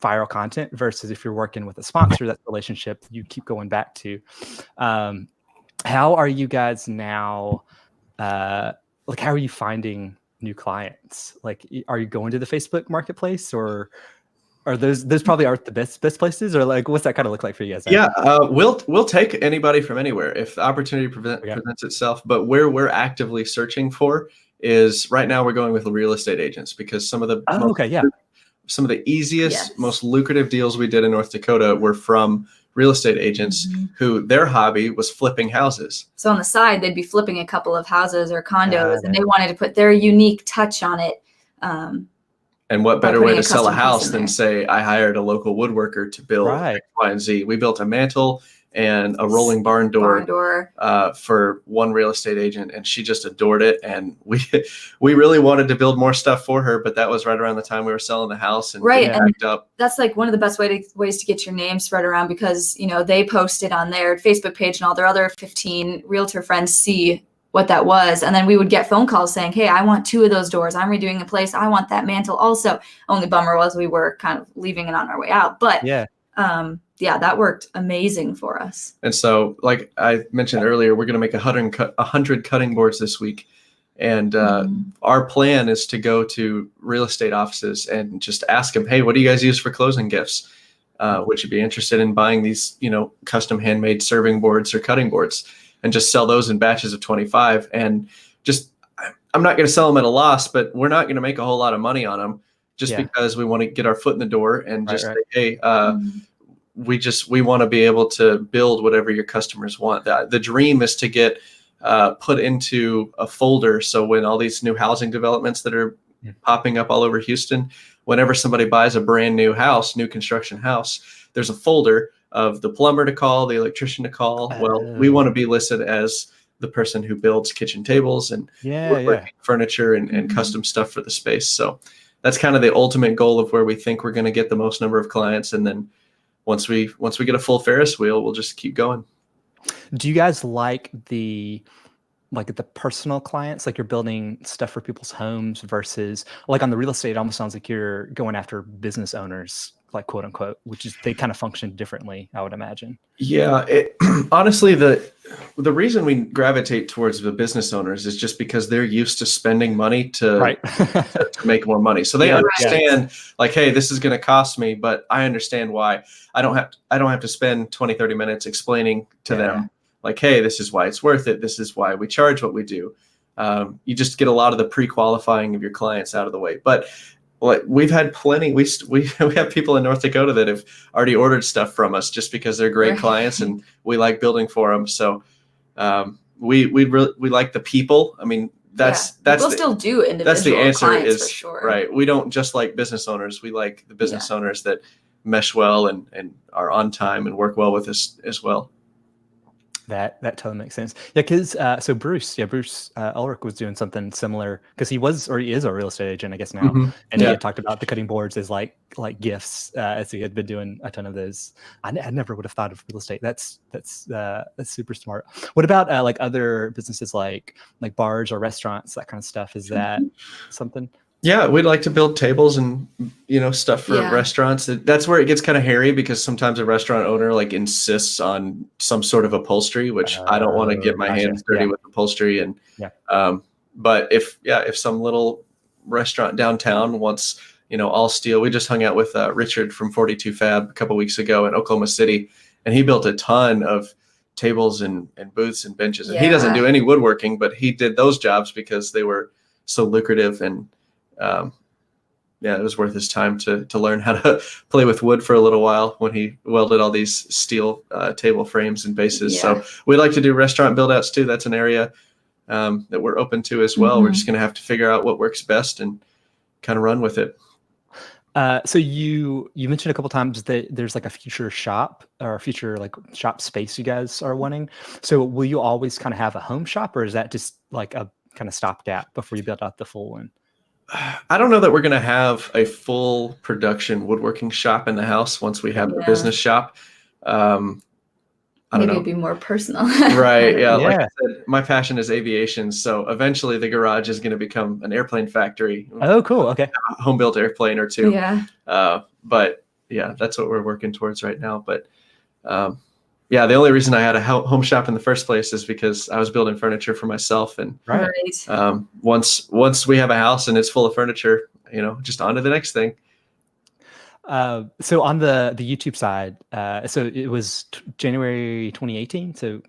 viral content, versus if you're working with a sponsor, that relationship you keep going back to. How are you guys now? How are you finding new clients? Like, are you going to the Facebook Marketplace, or are those probably aren't the best places, or like what's that kind of look like for you guys? Yeah, we'll take anybody from anywhere if the opportunity presents itself. But where we're actively searching for is right now we're going with real estate agents because some of the some of the easiest, most lucrative deals we did in North Dakota were from real estate agents who their hobby was flipping houses. So on the side, they'd be flipping a couple of houses or condos, and they wanted to put their unique touch on it. And what better way to sell a house than say, I hired a local woodworker to build X, Y, and Z. We built a mantle and a rolling barn door for one real estate agent, and she just adored it. And we really wanted to build more stuff for her, but that was right around the time we were selling the house. And and that's like one of the best ways to get your name spread around, because they posted on their Facebook page, and all their other 15 realtor friends see what that was, and then we would get phone calls saying, hey, I want 2 of those doors, I'm redoing a place, I want that mantle also. Only bummer was we were kind of leaving it on our way out, but that worked amazing for us. And so, like I mentioned earlier, we're going to make 100 cutting boards this week. And our plan is to go to real estate offices and just ask them, hey, what do you guys use for closing gifts? Would you be interested in buying these, custom handmade serving boards or cutting boards, and just sell those in batches of 25? And just, I'm not going to sell them at a loss, but we're not going to make a whole lot of money on them just because we want to get our foot in the door and say, hey, we want to be able to build whatever your customers want. The dream is to get put into a folder. So when all these new housing developments that are popping up all over Houston, whenever somebody buys a brand new house, new construction house, there's a folder of the plumber to call, the electrician to call. Well, we want to be listed as the person who builds kitchen tables and furniture and custom stuff for the space. So that's kind of the ultimate goal of where we think we're going to get the most number of clients. And then once we get a full Ferris wheel, we'll just keep going. Do you guys like the personal clients, like you're building stuff for people's homes, versus like on the real estate, it almost sounds like you're going after business owners, like quote unquote, which is, they kind of function differently, I would imagine. Yeah. Honestly, the reason we gravitate towards the business owners is just because they're used to spending money to make more money. So they understand like, hey, this is going to cost me, but I understand why. I don't have to spend 20, 30 minutes explaining to them like, hey, this is why it's worth it. This is why we charge what we do. You just get a lot of the pre-qualifying of your clients out of the way. But we've had plenty. We have people in North Dakota that have already ordered stuff from us just because they're great clients and we like building for them. So we like the people. I mean, we'll still do individual. That's the answer is for sure. Right. We don't just like business owners. We like the business owners that mesh well and are on time and work well with us as well. That totally makes sense. Yeah, because so Bruce Ulrich was doing something similar, because he is a real estate agent, I guess now, and he had talked about the cutting boards as like gifts, as he had been doing a ton of those. I never would have thought of real estate. That's super smart. What about like other businesses like bars or restaurants, that kind of stuff? Is that something? Yeah, we'd like to build tables and stuff for restaurants. That's where it gets kind of hairy, because sometimes a restaurant owner like insists on some sort of upholstery, which I don't want to get my hands dirty with upholstery. And but if some little restaurant downtown wants all steel, we just hung out with Richard from 42 Fab a couple weeks ago in Oklahoma City, and he built a ton of tables and booths and benches. And he doesn't do any woodworking, but he did those jobs because they were so lucrative. And it was worth his time to learn how to play with wood for a little while when he welded all these steel table frames and bases. So we like to do restaurant build outs too. That's an area that we're open to as well. We're just going to have to figure out what works best and kind of run with it. So you mentioned a couple times that there's like a future shop or a future like shop space you guys are wanting. So will you always kind of have a home shop, or is that just like a kind of stopgap before you build out the full one? I don't know that we're going to have a full production woodworking shop in the house once we have the business shop. I don't know. It'd be more personal. Right. Yeah. Like I said, my passion is aviation. So eventually the garage is going to become an airplane factory. Oh, cool. Okay. A home built airplane or two. Yeah. But yeah, that's what we're working towards right now. But the only reason I had a home shop in the first place is because I was building furniture for myself. And once we have a house and it's full of furniture, just on to the next thing. So on the YouTube side, so it was January 2018. So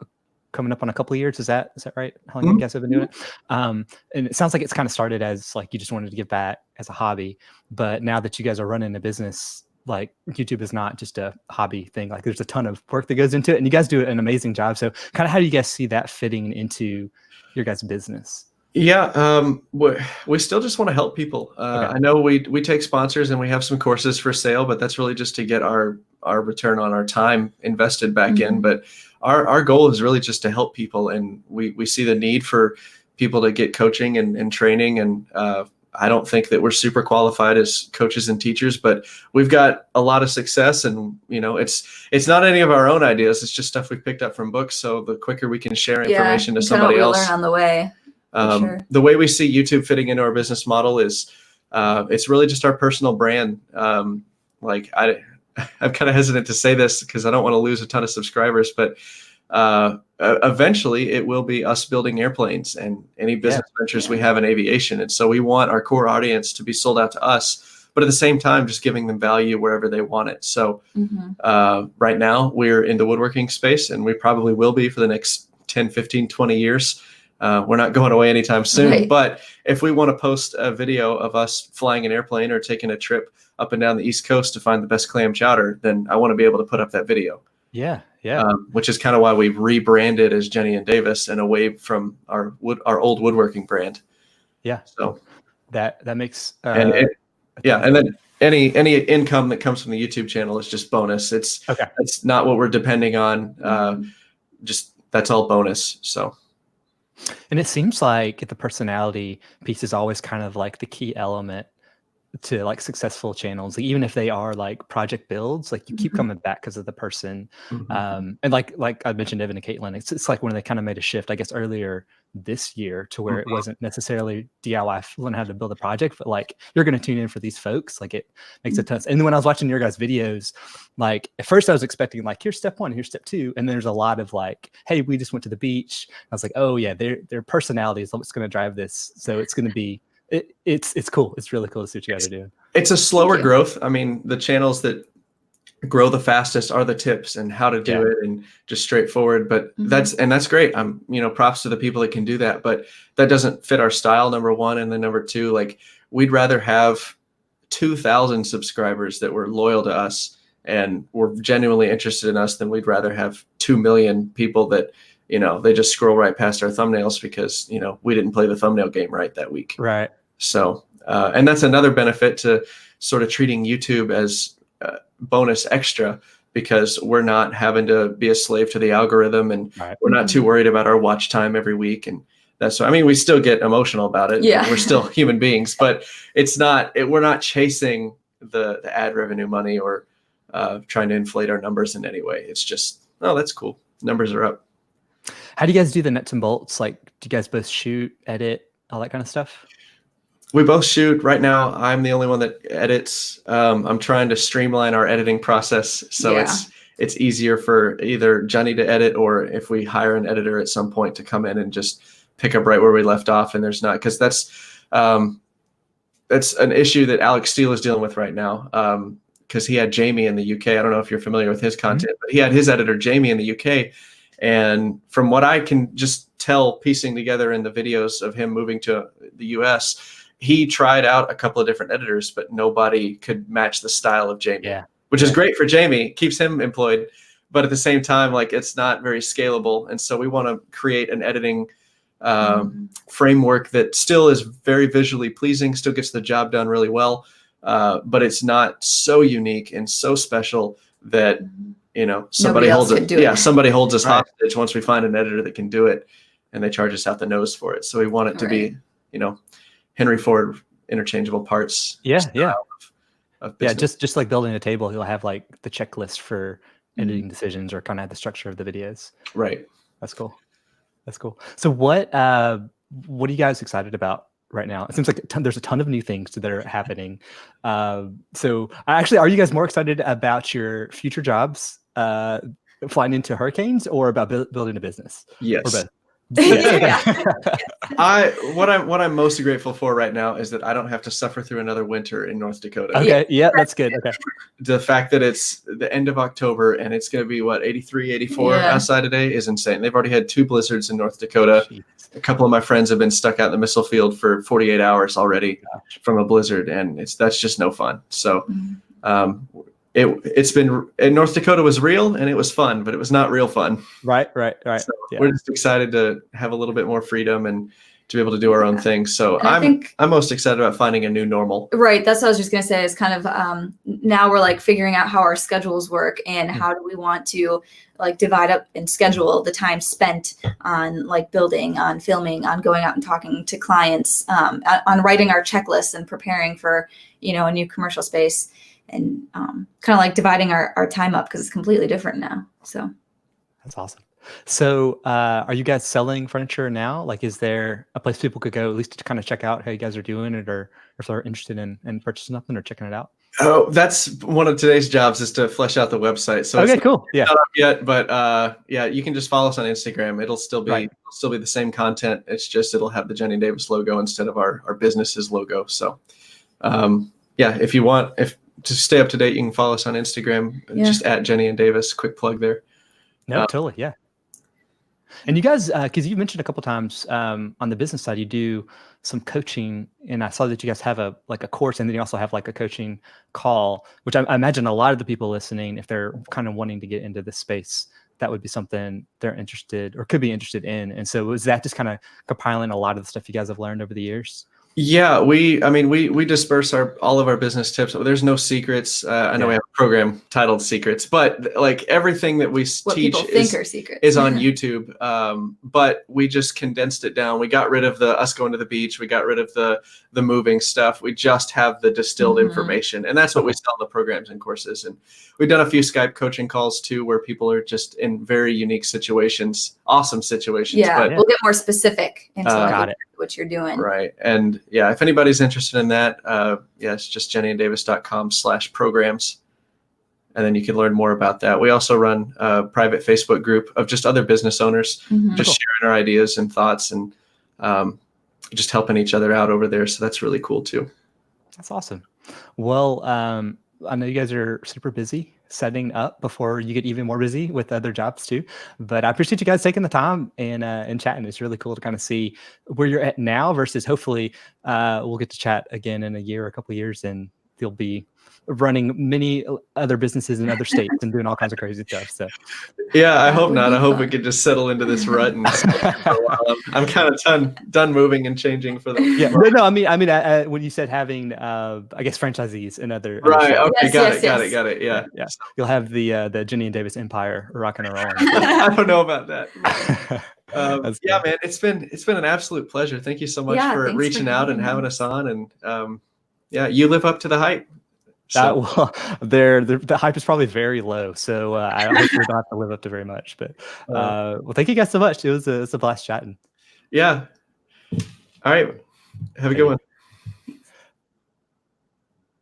coming up on a couple of years. Is that right? How long you guys have been doing it? And it sounds like it's kind of started as like you just wanted to give back as a hobby, but now that you guys are running a business, like YouTube is not just a hobby thing. Like there's a ton of work that goes into it, and you guys do an amazing job. So kind of how do you guys see that fitting into your guys' business? Yeah, we still just want to help people. I know we take sponsors and we have some courses for sale, but that's really just to get our return on our time invested back in. But our goal is really just to help people, and we see the need for people to get coaching and training. And I don't think that we're super qualified as coaches and teachers, but we've got a lot of success. And it's not any of our own ideas; it's just stuff we've picked up from books. So the quicker we can share information to somebody else, learn on the way. The way we see YouTube fitting into our business model is it's really just our personal brand. I'm kind of hesitant to say this because I don't want to lose a ton of subscribers, but eventually it will be us building airplanes and any business ventures we have in aviation. And so we want our core audience to be sold out to us, but at the same time, just giving them value wherever they want it. So right now we're in the woodworking space, and we probably will be for the next 10, 15, 20 years. We're not going away anytime soon, but if we want to post a video of us flying an airplane or taking a trip up and down the East Coast to find the best clam chowder, then I want to be able to put up that video. Yeah. Which is kind of why we've rebranded as Jennie and Davis and away from our old woodworking brand. Yeah. So that makes and then any income that comes from the YouTube channel is just bonus. It's not what we're depending on. Just that's all bonus. So. And it seems like the personality piece is always kind of like the key element to like successful channels. Like, even if they are like project builds, like you keep coming back because of the person. And like I mentioned, Evan and Caitlin, it's like when they kind of made a shift, I guess earlier this year, to where it wasn't necessarily DIY learn how to build a project, but like you're going to tune in for these folks. Like it makes a ton. And then when I was watching your guys' videos, like at first I was expecting like, here's step 1, here's step 2. And there's a lot of like, hey, we just went to the beach. I was like, oh yeah, their personality is what's going to drive this. So it's going to be, it's cool. It's really cool to see what you guys are doing. It's a slower growth. I mean, the channels that grow the fastest are the tips and how to do it and just straightforward. But that's great. Props to the people that can do that, but that doesn't fit our style, number one. And then number two, like we'd rather have 2,000 subscribers that were loyal to us and were genuinely interested in us than we'd rather have 2 million people that, they just scroll right past our thumbnails because, we didn't play the thumbnail game right that week. Right. So, and that's another benefit to sort of treating YouTube as bonus extra, because we're not having to be a slave to the algorithm, and we're not too worried about our watch time every week. And that's what, we still get emotional about it. Yeah. We're still human beings, but we're not chasing the ad revenue money or trying to inflate our numbers in any way. It's just, oh, that's cool. Numbers are up. How do you guys do the nuts and bolts? Like, do you guys both shoot, edit, all that kind of stuff? We both shoot. Right now, I'm the only one that edits. I'm trying to streamline our editing process so it's easier for either Jennie to edit, or if we hire an editor at some point to come in and just pick up right where we left off. And there's not, because that's an issue that Alex Steele is dealing with right now, because he had Jamie in the UK. I don't know if you're familiar with his content, but he had his editor Jamie in the UK. And from what I can just tell, piecing together in the videos of him moving to the US, he tried out a couple of different editors, but nobody could match the style of Jamie, which is great for Jamie, keeps him employed. But at the same time, like, it's not very scalable. And so we want to create an editing framework that still is very visually pleasing, still gets the job done really well. But it's not so unique and so special that, somebody holds it. Yeah, somebody holds us hostage once we find an editor that can do it, and they charge us out the nose for it. So we want it to be, Henry Ford interchangeable parts. Of just like building a table, he'll have like the checklist for editing decisions, or kind of the structure of the videos. Right. That's cool. So what are you guys excited about right now? It seems like there's a ton of new things that are happening. So actually, are you guys more excited about your future jobs, flying into hurricanes, or about building a business? Yes. Or both? What I'm most grateful for right now is that I don't have to suffer through another winter in North Dakota. Okay, yeah, that's good. Okay. The fact that it's the end of October and it's going to be what 83, 84 Yeah. outside today is insane. They've already had 2 blizzards in North Dakota. Jeez. A couple of my friends have been stuck out in the missile field for 48 hours already from a blizzard, and that's just no fun. So it's been, and North Dakota was real and it was fun, but it was not real fun. Right. So Yeah. we're just excited to have a little bit more freedom and to be able to do our own thing. So And I'm most excited about finding a new normal. Right. That's what I was just going to say is kind of now we're like figuring out how our schedules work and how do we want to like divide up and schedule the time spent on like building, on filming, on going out and talking to clients, on writing our checklists and preparing for, a new commercial space, and kind of like dividing our time up because it's completely different now. So That's awesome. So are you guys selling furniture now? Like, is there a place people could go at least to kind of check out how you guys are doing it, or if they're interested in purchasing something or checking it out? Oh, that's one of today's jobs, is to flesh out the website. So Okay, it's cool. Yeah. not up yet, but yeah, you can just follow us on Instagram. It'll still be Right. it'll still be the same content. It's just it'll have the Jennie and Davis logo instead of our business's logo. So yeah, if you want to stay up to date, you can follow us on Instagram, just at Jennie and Davis. Quick plug there. No, totally. Yeah. And you guys, because you mentioned a couple times on the business side, you do some coaching, and I saw that you guys have a course, and then you also have like a coaching call, which I imagine a lot of the people listening, if they're kind of wanting to get into this space, that would be something they're interested or could be interested in. And so is that just kind of compiling a lot of the stuff you guys have learned over the years? Yeah, we disperse all of our business tips. There's no secrets. I know we have a program titled Secrets, but like everything that we what teach people think are secrets is on YouTube. But we just condensed it down. We got rid of us going to the beach. We got rid of the moving stuff. We just have the distilled information, and that's what we sell in the programs and courses. And we've done a few Skype coaching calls too, where people are just in very unique situations, awesome situations. Yeah, but, we'll get more specific into got it. what you're doing. Right. And yeah, if anybody's interested in that, it's just jennieanddavis.com/programs. And then you can learn more about that. We also run a private Facebook group of just other business owners, just sharing our ideas and thoughts, and just helping each other out over there. So that's really cool too. That's awesome. Well, I know you guys are super busy setting up before you get even more busy with other jobs too. But I appreciate you guys taking the time and chatting. It's really cool to kind of see where you're at now versus hopefully we'll get to chat again in a year or a couple of years, and you'll be running many other businesses in other states and doing all kinds of crazy stuff. So yeah, I hope not. I hope we could just settle into this rut and I'm kind of done moving and changing for the no, I mean when you said having I guess franchisees and other right, okay, Yes, got it. Yeah. So you'll have the Jennie and Davis empire rocking and rolling. I don't know about that. Yeah, Good. man, it's been an absolute pleasure. Thank you so much for thanks reaching for out and having us on, and yeah, you live up to the hype. So. Well, the hype is probably very low, so I hope we don't have to live up to very much. But well, thank you guys so much. It was a blast chatting. Yeah. All right. Have a good one.